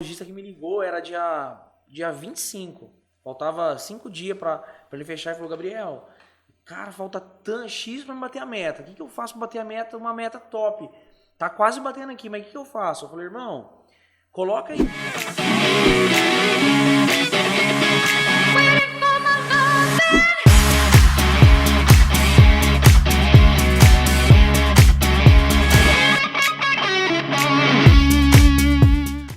lojista que me ligou, era dia 25. Faltava 5 dias pra ele fechar e falou, Gabriel, cara, falta X pra me bater a meta. O que eu faço pra bater a meta? Uma meta top. Tá quase batendo aqui, mas o que eu faço? Eu falei, irmão, coloca aí.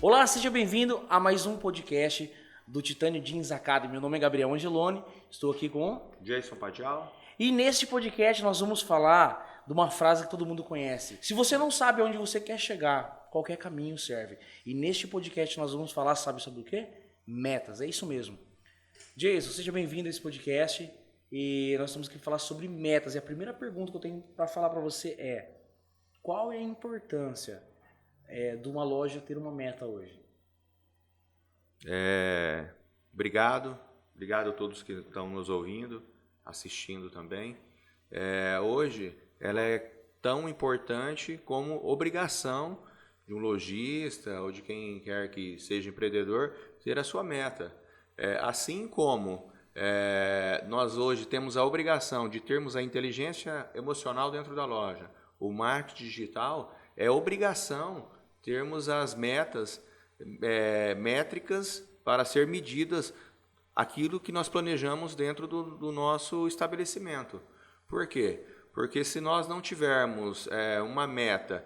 Olá, seja bem-vindo a mais um podcast do Titânio Jeans Academy. Meu nome é Gabriel Angeloni, estou aqui com Jason Padial. E neste podcast nós vamos falar de uma frase que todo mundo conhece. Se você não sabe aonde você quer chegar, qualquer caminho serve. E neste podcast nós vamos falar, sabe sobre o quê? Metas, é isso mesmo. Jason, seja bem-vindo a esse podcast e nós estamos aqui falar sobre metas. E a primeira pergunta que eu tenho para falar para você é: qual é a importância de uma loja ter uma meta hoje? Obrigado a todos que estão nos ouvindo, assistindo também. Hoje ela é tão importante como obrigação de um lojista ou de quem quer que seja empreendedor ter a sua meta. Assim como nós hoje temos a obrigação de termos a inteligência emocional dentro da loja, o marketing digital é obrigação termos as metas, métricas para ser medidas aquilo que nós planejamos dentro do nosso estabelecimento. Por quê? Porque se nós não tivermos uma meta,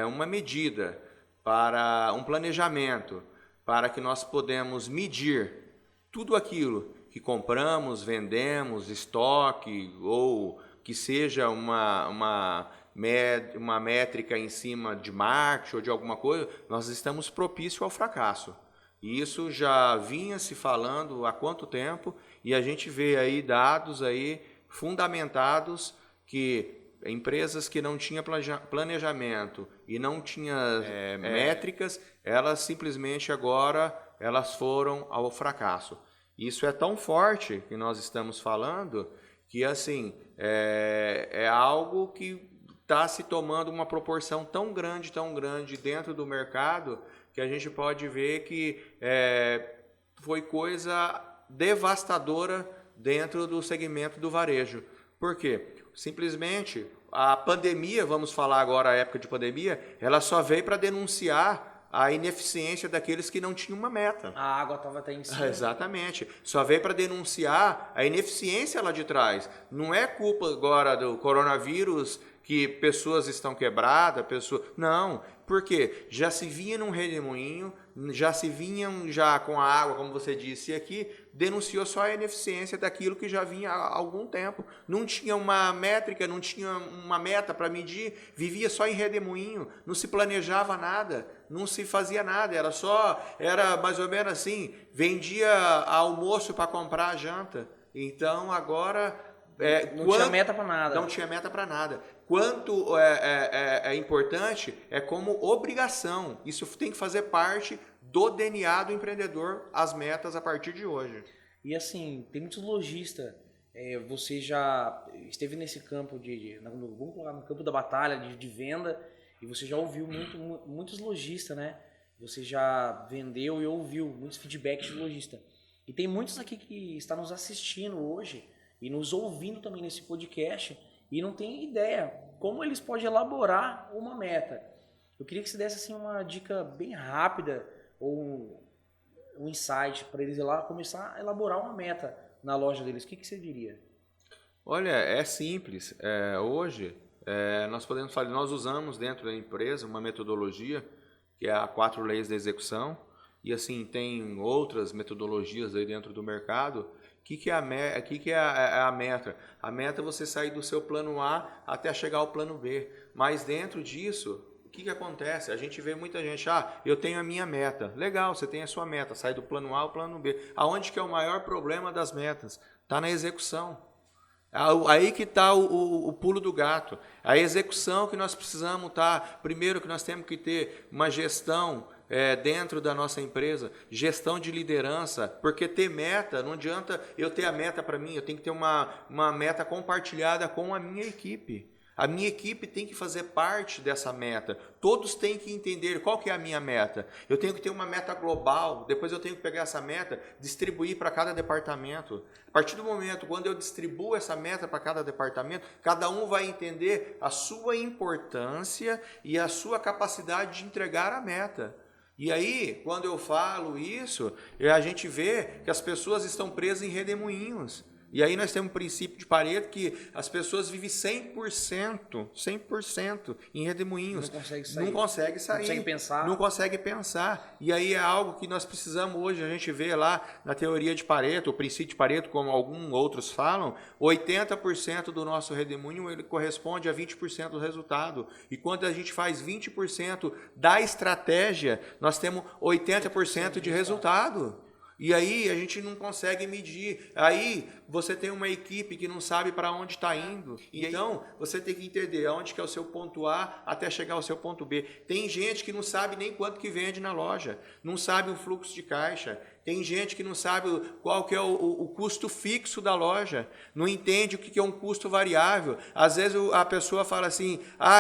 uma medida para um planejamento, para que nós podemos medir tudo aquilo que compramos, vendemos, estoque, ou que seja uma métrica em cima de marketing ou de alguma coisa, nós estamos propícios ao fracasso. E isso já vinha se falando há quanto tempo, e a gente vê aí dados aí fundamentados que empresas que não tinham planejamento e não tinham métricas, elas simplesmente agora elas foram ao fracasso. Isso é tão forte que nós estamos falando que assim é algo que está se tomando uma proporção tão grande dentro do mercado que a gente pode ver que foi coisa devastadora dentro do segmento do varejo. Por quê? Simplesmente a pandemia, vamos falar agora a época de pandemia, ela só veio para denunciar a ineficiência daqueles que não tinham uma meta. A água estava até em cima. Exatamente. Só veio para denunciar a ineficiência lá de trás. Não é culpa agora do coronavírus que pessoas estão quebradas, Não, porque já se vinha num redemoinho, já se vinham já com a água, como você disse aqui, denunciou só a ineficiência daquilo que já vinha há algum tempo. Não tinha uma métrica, não tinha uma meta para medir, vivia só em redemoinho, não se planejava nada, não se fazia nada, era mais ou menos assim, vendia almoço para comprar a janta. Então agora tinha meta para nada. Não tinha meta para nada. Quanto é importante é como obrigação. Isso tem que fazer parte do DNA do empreendedor, as metas a partir de hoje. E assim, tem muitos lojistas. Você já esteve nesse campo vamos colocar no campo da batalha de venda, e você já ouviu muitos lojistas, né? Você já vendeu e ouviu muitos feedbacks de lojista. E tem muitos aqui que estão nos assistindo hoje e nos ouvindo também nesse podcast e não tem ideia como eles podem elaborar uma meta. Eu queria que você desse assim, uma dica bem rápida ou um insight para eles ir lá começar a elaborar uma meta na loja deles. O que você diria? Olha, é simples. Hoje, nós usamos dentro da empresa uma metodologia que é a 4 leis da execução, e assim tem outras metodologias aí dentro do mercado. O que é a meta? A meta é você sair do seu plano A até chegar ao plano B. Mas dentro disso, o que acontece? A gente vê muita gente, eu tenho a minha meta. Legal, você tem a sua meta, sai do plano A ao plano B. Aonde que é o maior problema das metas? Está na execução. Aí que está o pulo do gato. A execução que nós precisamos primeiro que nós temos que ter uma gestão dentro da nossa empresa, gestão de liderança, porque ter meta, não adianta eu ter a meta para mim, eu tenho que ter uma meta compartilhada com a minha equipe. A minha equipe tem que fazer parte dessa meta. Todos têm que entender qual que é a minha meta. Eu tenho que ter uma meta global, depois eu tenho que pegar essa meta, distribuir para cada departamento. A partir do momento quando eu distribuo essa meta para cada departamento, cada um vai entender a sua importância e a sua capacidade de entregar a meta. E aí, quando eu falo isso, a gente vê que as pessoas estão presas em redemoinhos. E aí nós temos um princípio de Pareto que as pessoas vivem 100% em redemoinhos. Não consegue sair. Não consegue sair. Não consegue pensar. Não consegue pensar. E aí é algo que nós precisamos hoje, a gente vê lá na teoria de Pareto, o princípio de Pareto, como alguns outros falam, 80% do nosso redemoinho ele corresponde a 20% do resultado. E quando a gente faz 20% da estratégia, nós temos 80% de resultado. E aí a gente não consegue medir. Aí você tem uma equipe que não sabe para onde está indo. Então você tem que entender aonde que é o seu ponto A até chegar ao seu ponto B. Tem gente que não sabe nem quanto que vende na loja, não sabe o fluxo de caixa. Tem gente que não sabe qual que é o custo fixo da loja, não entende o que é um custo variável. Às vezes a pessoa fala assim,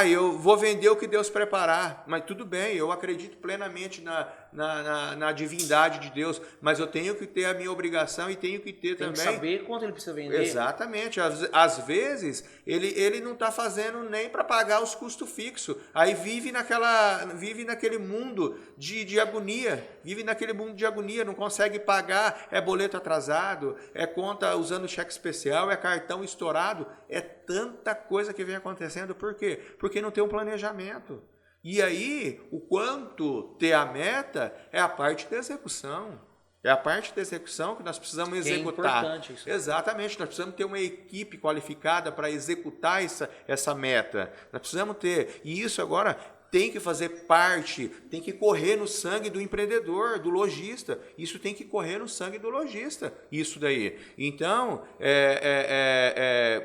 eu vou vender o que Deus preparar. Mas tudo bem, eu acredito plenamente na divindade de Deus, mas eu tenho que ter a minha obrigação e tenho que ter Tem também... que saber quanto ele precisa vender. Exatamente. Às vezes, ele não está fazendo nem para pagar os custos fixos. Aí vive naquele mundo de agonia. Vive naquele mundo de agonia, não consegue pagar, é boleto atrasado, é conta usando cheque especial, é cartão estourado. É tanta coisa que vem acontecendo. Por quê? Porque não tem um planejamento. E aí, o quanto ter a meta é a parte da execução. É a parte da execução que nós precisamos executar. É importante isso. Exatamente, nós precisamos ter uma equipe qualificada para executar essa meta. Nós precisamos ter. E isso agora tem que fazer parte, tem que correr no sangue do empreendedor, do lojista. Isso tem que correr no sangue do lojista, isso daí. Então,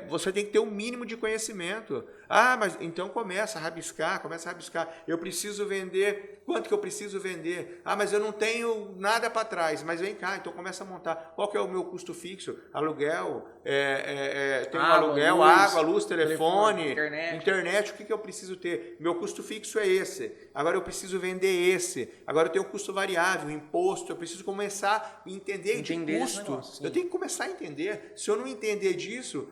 você tem que ter um mínimo de conhecimento. Mas então começa a rabiscar. Eu preciso vender, quanto que eu preciso vender? Mas eu não tenho nada para trás. Mas vem cá, então começa a montar. Qual que é o meu custo fixo? Aluguel, tem um aluguel, água, luz, telefone, internet. O que eu preciso ter? Meu custo fixo é esse. Agora eu preciso vender esse. Agora eu tenho custo variável, imposto. Eu preciso começar a entender de custo. Negócio, eu tenho que começar a entender. Se eu não entender disso,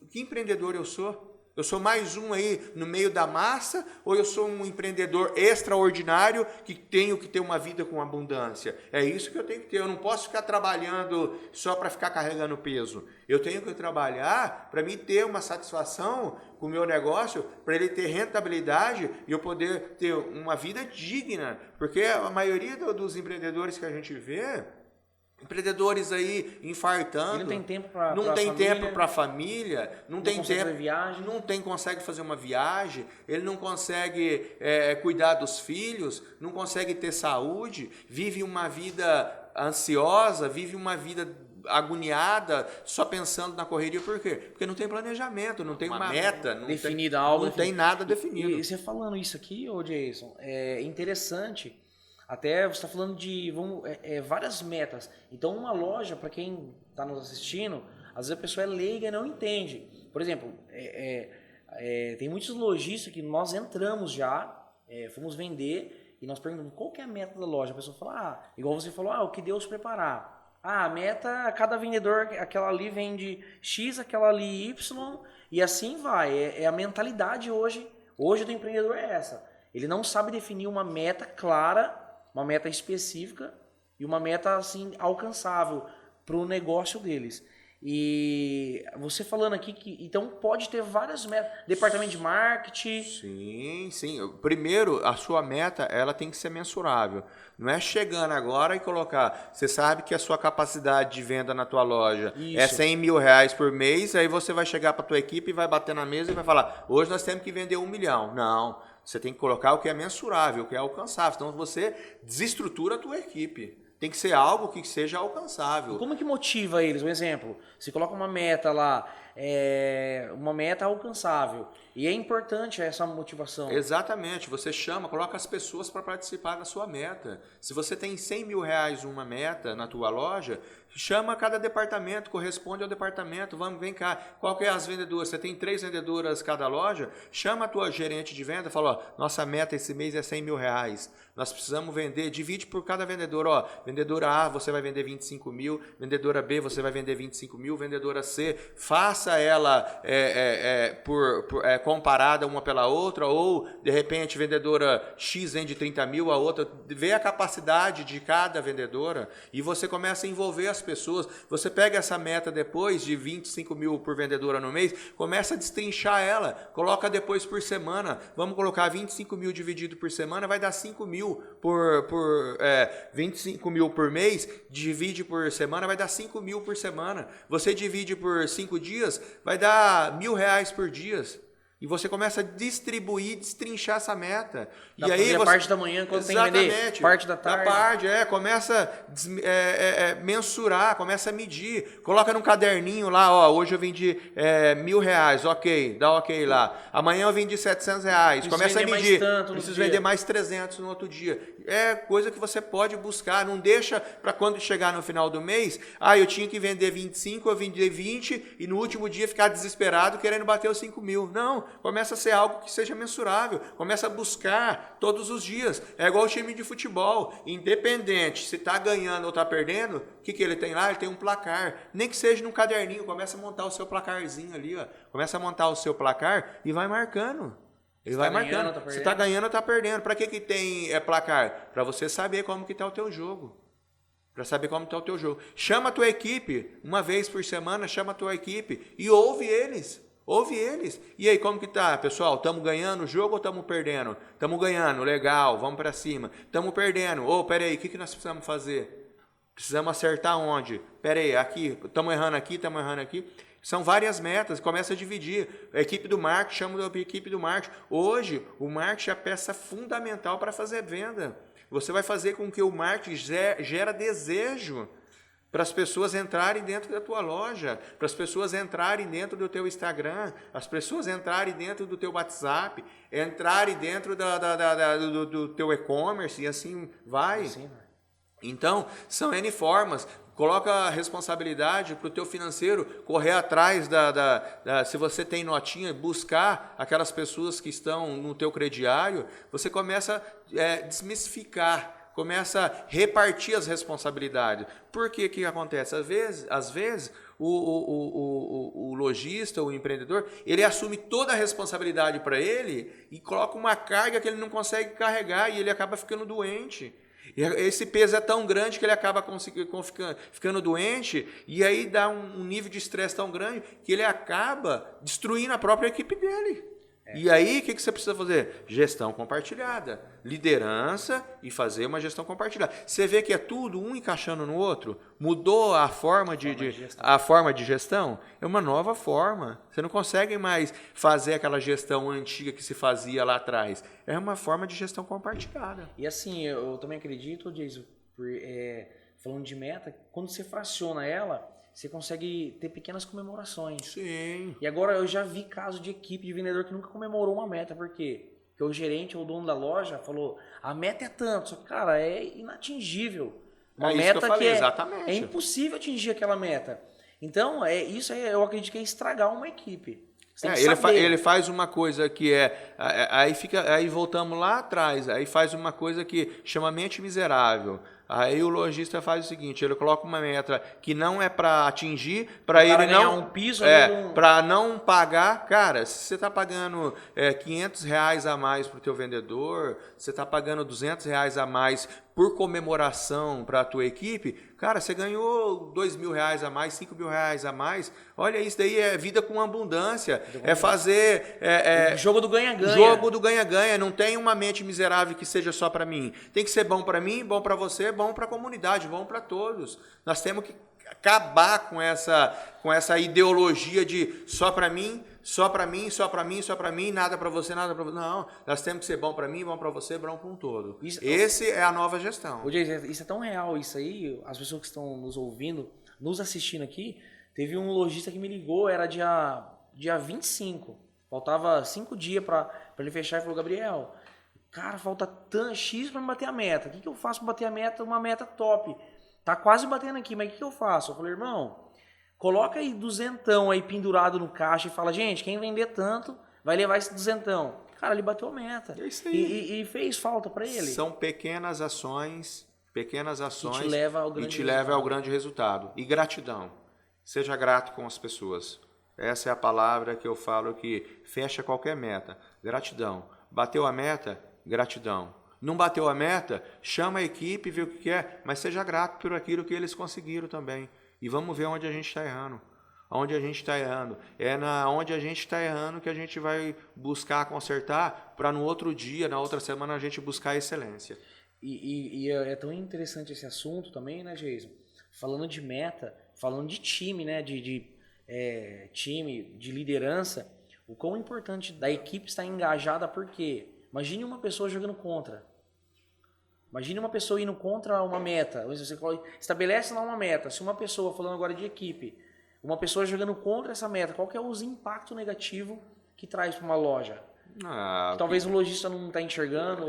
que empreendedor eu sou? Eu sou mais um aí no meio da massa ou eu sou um empreendedor extraordinário que tenho que ter uma vida com abundância? É isso que eu tenho que ter. Eu não posso ficar trabalhando só para ficar carregando peso. Eu tenho que trabalhar para me ter uma satisfação com o meu negócio, para ele ter rentabilidade e eu poder ter uma vida digna. Porque a maioria dos empreendedores que a gente vê... Empreendedores aí infartando. Ele não tem tempo para a família, não consegue fazer uma viagem, ele não consegue cuidar dos filhos, não consegue ter saúde, vive uma vida ansiosa, vive uma vida agoniada, só pensando na correria. Por quê? Porque não tem planejamento, não tem uma meta definida, não tem nada definido. E você falando isso aqui, Jason, é interessante. Até você está falando de várias metas. Então, uma loja, para quem está nos assistindo, às vezes a pessoa é leiga e não entende. Por exemplo, tem muitos lojistas que nós entramos já, fomos vender e nós perguntamos qual que é a meta da loja. A pessoa fala, igual você falou, o que Deus preparar. A meta, cada vendedor, aquela ali vende X, aquela ali Y, e assim vai. É a mentalidade hoje. Hoje do empreendedor é essa. Ele não sabe definir uma meta clara, uma meta específica e uma meta assim alcançável para o negócio deles. E você falando aqui que então pode ter várias metas, departamento de marketing. Sim. Primeiro, a sua meta ela tem que ser mensurável. Não é chegando agora e colocar. Você sabe que a sua capacidade de venda na tua loja é 100 mil reais por mês, aí você vai chegar para a tua equipe e vai bater na mesa e vai falar: hoje nós temos que vender 1 milhão. Não. Você tem que colocar o que é mensurável, o que é alcançável. Então você desestrutura a tua equipe. Tem que ser algo que seja alcançável. Como que motiva eles? Um exemplo, você coloca uma meta lá, uma meta alcançável. E é importante essa motivação. Exatamente. Você coloca as pessoas para participar da sua meta. Se você tem 100 mil reais uma meta na tua loja, chama cada departamento, corresponde ao departamento. Vem cá, qual que é as vendedoras? Você tem 3 vendedoras cada loja? Chama a tua gerente de venda e fala, nossa meta esse mês é 100 mil reais. Nós precisamos vender, divide por cada vendedor. Vendedora A, você vai vender 25 mil. Vendedora B, você vai vender 25 mil. Vendedora C, faça ela comparada uma pela outra. Ou, de repente, vendedora X vende 30 mil, a outra. Vê a capacidade de cada vendedora e você começa a envolver as pessoas. Você pega essa meta depois de 25 mil por vendedora no mês, começa a destrinchar ela. Coloca depois por semana. Vamos colocar 25 mil dividido por semana, vai dar 5 mil. 25 mil por mês, divide por semana, vai dar 5 mil por semana. Você divide por 5 dias, vai dar R$1.000 por dia. E você começa a distribuir, destrinchar essa meta. Dá e aí você... parte da manhã, quando tem que vender, parte da tarde. Da tarde, começa a mensurar, começa a medir. Coloca num caderninho lá, hoje eu vendi R$1.000, ok, dá ok lá. Amanhã eu vendi R$700, começa a medir. Preciso vender mais 300 no outro dia. É coisa que você pode buscar, não deixa para quando chegar no final do mês, eu tinha que vender 25, eu vendi 20 e no último dia ficar desesperado querendo bater os 5 mil. Não, começa a ser algo que seja mensurável, começa a buscar todos os dias. É igual o time de futebol, independente se está ganhando ou está perdendo, o que ele tem lá? Ele tem um placar, nem que seja num caderninho, começa a montar o seu placarzinho ali, começa a montar o seu placar e vai marcando. Ele vai marcando. Você está ganhando ou está perdendo. Para que tem placar? Para você saber como que está o teu jogo. Para saber como está o teu jogo. Chama a tua equipe, uma vez por semana, chama a tua equipe e ouve eles. Ouve eles. E aí, como que tá, pessoal? Estamos ganhando o jogo ou estamos perdendo? Estamos ganhando, legal, vamos para cima. Estamos perdendo. Peraí, o que nós precisamos fazer? Precisamos acertar onde? Peraí, aqui, estamos errando aqui, estamos errando aqui. São várias metas, começa a dividir. A equipe do marketing, chama a equipe do marketing. Hoje, o marketing é a peça fundamental para fazer venda. Você vai fazer com que o marketing gera desejo para as pessoas entrarem dentro da tua loja, para as pessoas entrarem dentro do teu Instagram, as pessoas entrarem dentro do teu WhatsApp, entrarem dentro do teu e-commerce e assim vai. Então, são N formas. Coloca a responsabilidade para o teu financeiro correr atrás se você tem notinha, buscar aquelas pessoas que estão no teu crediário, você começa a desmistificar, começa a repartir as responsabilidades. Por que acontece? Às vezes o lojista, o empreendedor, ele assume toda a responsabilidade para ele e coloca uma carga que ele não consegue carregar e ele acaba ficando doente. E esse peso é tão grande que ele acaba ficando doente e aí dá um nível de estresse tão grande que ele acaba destruindo a própria equipe dele. E aí, o que você precisa fazer? Gestão compartilhada. Liderança e fazer uma gestão compartilhada. Você vê que é tudo um encaixando no outro? Mudou a forma de gestão? É uma nova forma. Você não consegue mais fazer aquela gestão antiga que se fazia lá atrás. É uma forma de gestão compartilhada. E assim, eu também acredito, Jason, falando de meta, quando você fraciona ela, você consegue ter pequenas comemorações. Sim. E agora eu já vi caso de equipe de vendedor que nunca comemorou uma meta. Por quê? Porque o gerente ou o dono da loja falou, a meta é tanto. Só que, cara, é inatingível. Uma meta que é impossível atingir aquela meta. Então, eu acredito que é estragar uma equipe. Ele faz uma coisa que aí voltamos lá atrás, aí faz uma coisa que chama mente miserável. Aí o lojista faz o seguinte, ele coloca uma meta que não é para atingir, para ele não para não pagar. Cara, se você está pagando R$500 a mais para o teu vendedor, você está pagando R$200 a mais por comemoração para a tua equipe, cara, você ganhou R$2.000 a mais, R$5.000 a mais. Olha, isso daí é vida com abundância. É fazer... jogo do ganha-ganha. Jogo do ganha-ganha. Não tem uma mente miserável que seja só para mim. Tem que ser bom para mim, bom para você, bom para a comunidade, bom para todos. Nós temos que acabar com essa ideologia de só para mim, só para mim, só para mim, só para mim, nada para você, nada para você. Não, nós temos que ser bom para mim, bom para você, bom para um todo. Esse é a nova gestão. Ô, Jason, isso é tão real, isso aí, as pessoas que estão nos ouvindo, nos assistindo aqui, teve um lojista que me ligou, era dia 25, faltava 5 dias para ele fechar e falou, Gabriel, cara, falta X para me bater a meta, o que eu faço para bater a meta, uma meta top? Tá quase batendo aqui, mas o que eu faço? Eu falei, irmão, coloca aí 200 aí pendurado no caixa e fala, gente, quem vender tanto vai levar esse 200. Cara, ele bateu a meta. É isso aí. E fez falta para ele. São pequenas ações que te leva ao grande resultado. E gratidão. Seja grato com as pessoas. Essa é a palavra que eu falo que fecha qualquer meta. Gratidão. Bateu a meta? Gratidão. Não bateu a meta? Chama a equipe, vê o que quer, mas seja grato por aquilo que eles conseguiram também. E vamos ver onde a gente está errando. Onde a gente está errando. É onde a gente está errando que a gente vai buscar consertar para no outro dia, na outra semana, a gente buscar a excelência. E é tão interessante esse assunto também, né, Jason? Falando de meta, falando de time, né, time, de liderança, o quão importante da equipe estar engajada, porque imagine uma pessoa jogando contra. Imagine uma pessoa indo contra uma meta. Você estabelece lá uma meta. Se uma pessoa, falando agora de equipe, uma pessoa jogando contra essa meta, qual que é o impacto negativo que traz para uma loja? Talvez o lojista não está enxergando.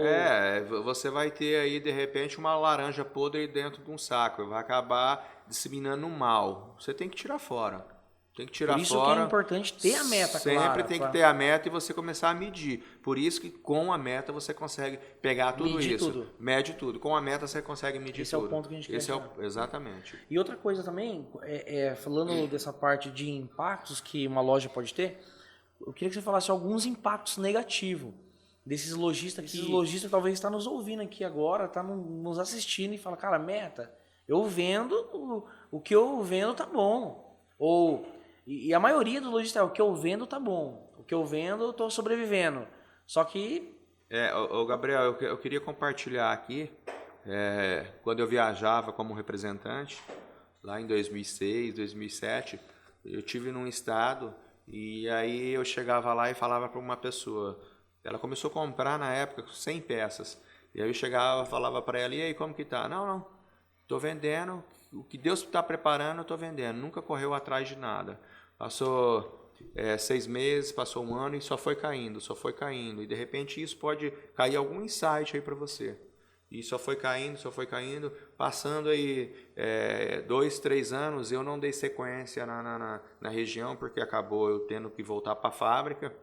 Você vai ter aí, de repente, uma laranja podre dentro de um saco. Vai acabar disseminando mal. Você tem que tirar fora. Tem que tirar fora. Por isso que é importante ter a meta clara. Sempre tem que ter a meta e você começar a medir. Por isso que com a meta você consegue pegar tudo isso. Mede tudo. Com a meta você consegue medir tudo. Esse é o ponto que a gente quer chegar. Exatamente. E outra coisa também, falando dessa parte de impactos que uma loja pode ter, eu queria que você falasse alguns impactos negativos desses lojistas. Esses lojistas talvez estão nos ouvindo aqui agora, estão nos assistindo e falam, cara, meta, eu vendo, o que eu vendo tá bom. E a maioria dos lojistas o que eu vendo tá bom. O que eu vendo, eu tô sobrevivendo. Só que... Gabriel, eu queria compartilhar aqui, quando eu viajava como representante, lá em 2006, 2007, eu tive num estado e aí eu chegava lá e falava para uma pessoa, ela começou a comprar na época 100 peças, e aí eu chegava e falava para ela, e aí, como que tá? Não, tô vendendo, o que Deus está preparando eu tô vendendo, nunca correu atrás de nada. Passou 6 meses, passou um ano e só foi caindo. E de repente isso pode cair algum insight aí para você. E só foi caindo. Passando aí 2, 3 anos, eu não dei sequência na região, porque acabou eu tendo que voltar para a fábrica.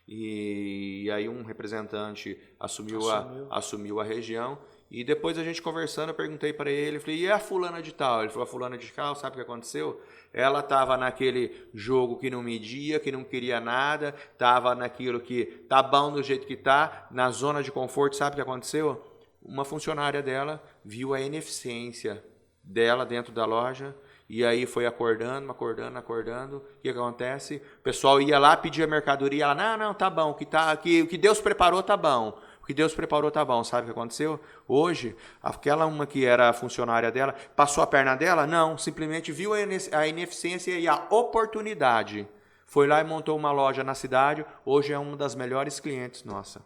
E aí um representante assumiu a região. E depois a gente conversando, eu perguntei para ele, falei, e a fulana de tal? Ele falou, a fulana de tal, sabe o que aconteceu? Ela estava naquele jogo que não media, que não queria nada, estava naquilo que tá bom do jeito que tá, na zona de conforto, sabe o que aconteceu? Uma funcionária dela viu a ineficiência dela dentro da loja, e aí foi acordando. O que acontece? O pessoal ia lá, pedia mercadoria, ela, não, tá bom, o que Deus preparou tá bom. O que Deus preparou tá bom, sabe o que aconteceu? Hoje, aquela uma que era a funcionária dela, passou a perna dela? Não, simplesmente viu a ineficiência e a oportunidade. Foi lá e montou uma loja na cidade, hoje é uma das melhores clientes nossa.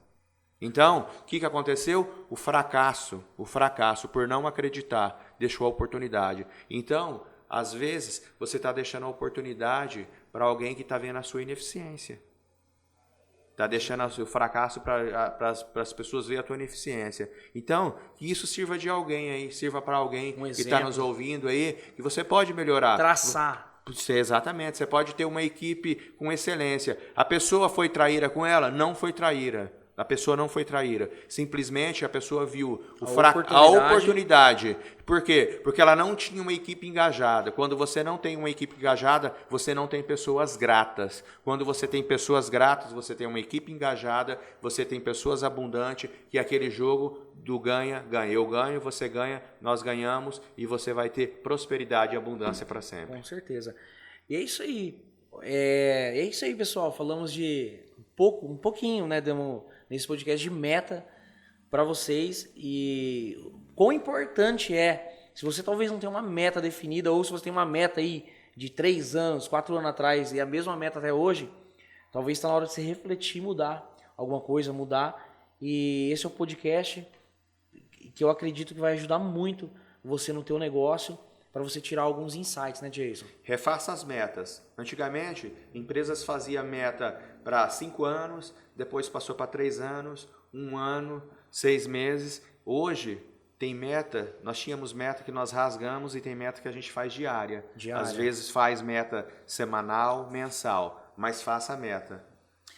Então, o que aconteceu? O fracasso por não acreditar, deixou a oportunidade. Então, às vezes, você está deixando a oportunidade para alguém que está vendo a sua ineficiência. Está deixando o fracasso para as pessoas verem a tua ineficiência. Então, que isso sirva de alguém aí, sirva para alguém que está nos ouvindo aí, que você pode melhorar. Traçar. Exatamente, você pode ter uma equipe com excelência. A pessoa foi traíra com ela? Não foi traíra. A pessoa não foi traíra. Simplesmente a pessoa viu a oportunidade. Por quê? Porque ela não tinha uma equipe engajada. Quando você não tem uma equipe engajada, você não tem pessoas gratas. Quando você tem pessoas gratas, você tem uma equipe engajada, você tem pessoas abundantes, que é aquele jogo do ganha. Eu ganho, você ganha, nós ganhamos, e você vai ter prosperidade e abundância para sempre. Com certeza. E é isso aí. É isso aí, pessoal. Falamos de um pouquinho, né? Nesse podcast de meta para vocês, e quão importante é Se você talvez não tenha uma meta definida, ou se você tem uma meta aí de 3 anos, 4 anos atrás e a mesma meta até hoje, talvez está na hora de você refletir, mudar alguma coisa, mudar. E esse é o podcast que eu acredito que vai ajudar muito você no teu negócio, para você tirar alguns insights, né, Jason? Refaça as metas. Antigamente, empresas faziam meta para 5 anos, depois passou para 3 anos, 1 ano, 6 meses. Hoje, tem meta, nós tínhamos meta que nós rasgamos e tem meta que a gente faz diária. Às vezes faz meta semanal, mensal, mas faça a meta.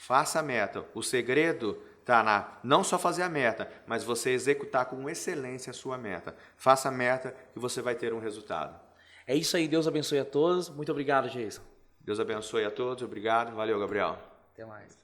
Faça a meta. O segredo está não só fazer a meta, mas você executar com excelência a sua meta. Faça a meta que você vai ter um resultado. É isso aí, Deus abençoe a todos. Muito obrigado, Jason. Deus abençoe a todos, obrigado. Valeu, Gabriel. Até mais.